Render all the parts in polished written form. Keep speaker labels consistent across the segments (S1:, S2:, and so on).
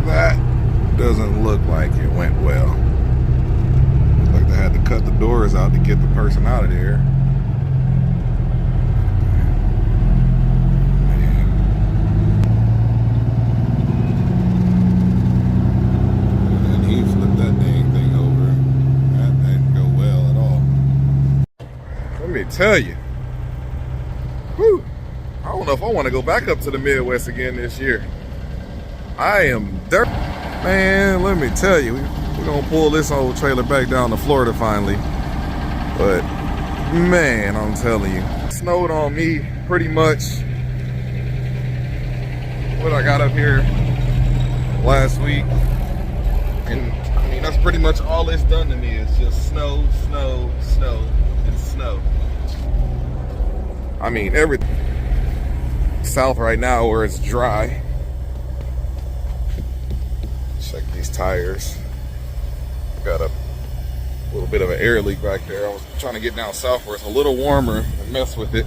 S1: That doesn't look like it went well. Looks like they had to cut the doors out to get the person out of there. And he flipped that dang thing over. That didn't go well at all. Let me tell you. Whew. I don't know if I want to go back up to the Midwest again this year. I am dirt. Man, let me tell you, we're gonna pull this old trailer back down to Florida finally. But man, I'm telling you, it snowed on me pretty much what I got up here last week. And I mean, that's pretty much all it's done to me is just snow, snow, snow, and snow. I mean, everything south right now where it's dry. Check these tires. Got a little bit of an air leak back there. I was trying to get down south where it's a little warmer and mess with it.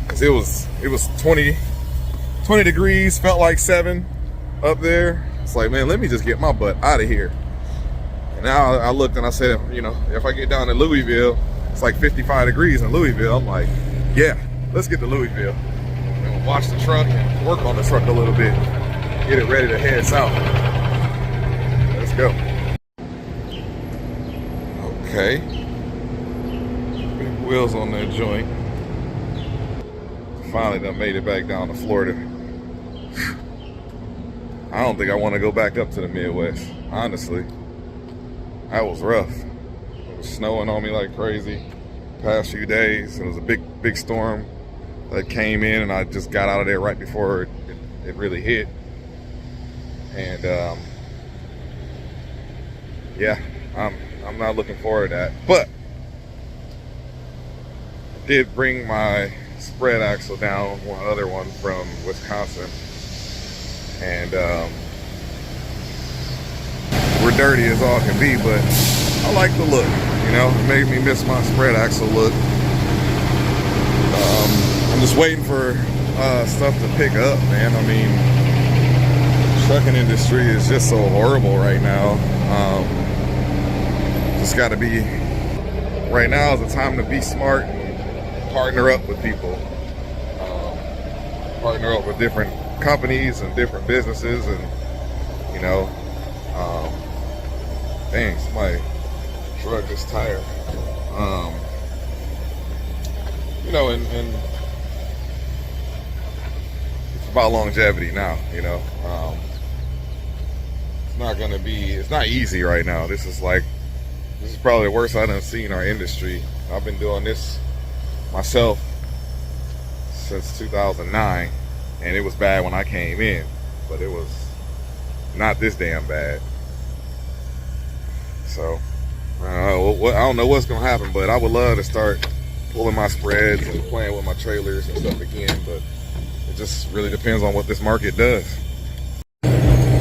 S1: Cause it was 20 degrees, felt like 7 up there. It's like, man, let me just get my butt out of here. And now I looked and I said, you know, if I get down to Louisville, it's like 55 degrees in Louisville. I'm like, yeah, let's get to Louisville. And we'll wash the truck and work on the truck a little bit. Get it ready to head south. Let's go. Okay. Big wheels on that joint. Finally done made it back down to Florida. I don't think I want to go back up to the Midwest, honestly. That was rough. It was snowing on me like crazy past few days. It was a big storm that came in and I just got out of there right before it really hit. And yeah, I'm not looking forward to that. But I did bring my spread axle down, one other one from Wisconsin, and we're dirty as all can be, but I like the look. You know, it made me miss my spread axle look. I'm just waiting for stuff to pick up, man. I mean, trucking industry is just so horrible right now. Just got to be, right now is the time to be smart and partner up with people. Partner up with different companies and different businesses, and you know, dang, somebody drug this tire. You know, and it's about longevity now, you know. It's not easy right now. This is probably the worst I've done seen in our industry. I've been doing this myself since 2009, and it was bad when I came in, but it was not this damn bad. So I don't know what's gonna happen, but I would love to start pulling my spreads and playing with my trailers and stuff again, but it just really depends on what this market does.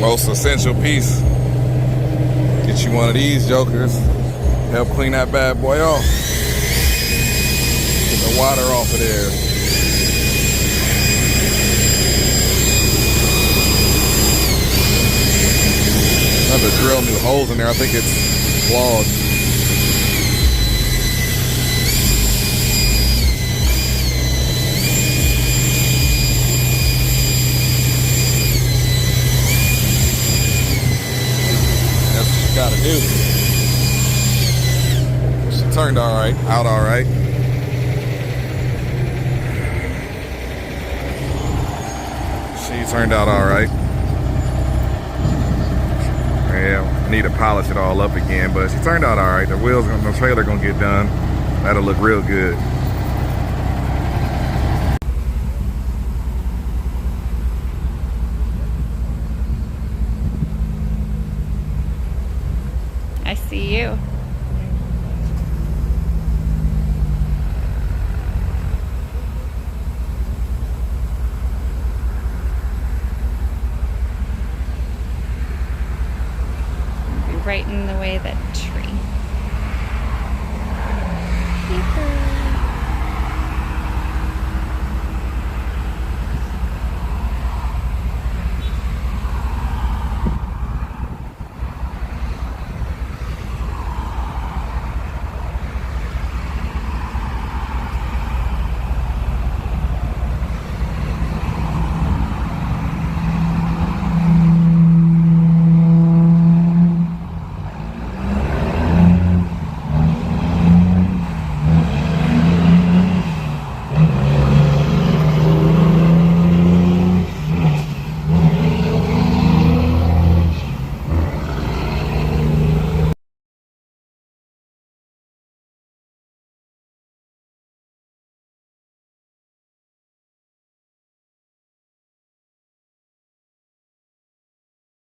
S1: Most essential piece, get you one of these jokers, help clean that bad boy off, get the water off of there. I have to drill new holes in there. I think it's clogged. Gotta do. She turned out all right. She turned out all right. Yeah, I need to polish it all up again, but she turned out all right. The wheels on the trailer gonna get done. That'll look real good.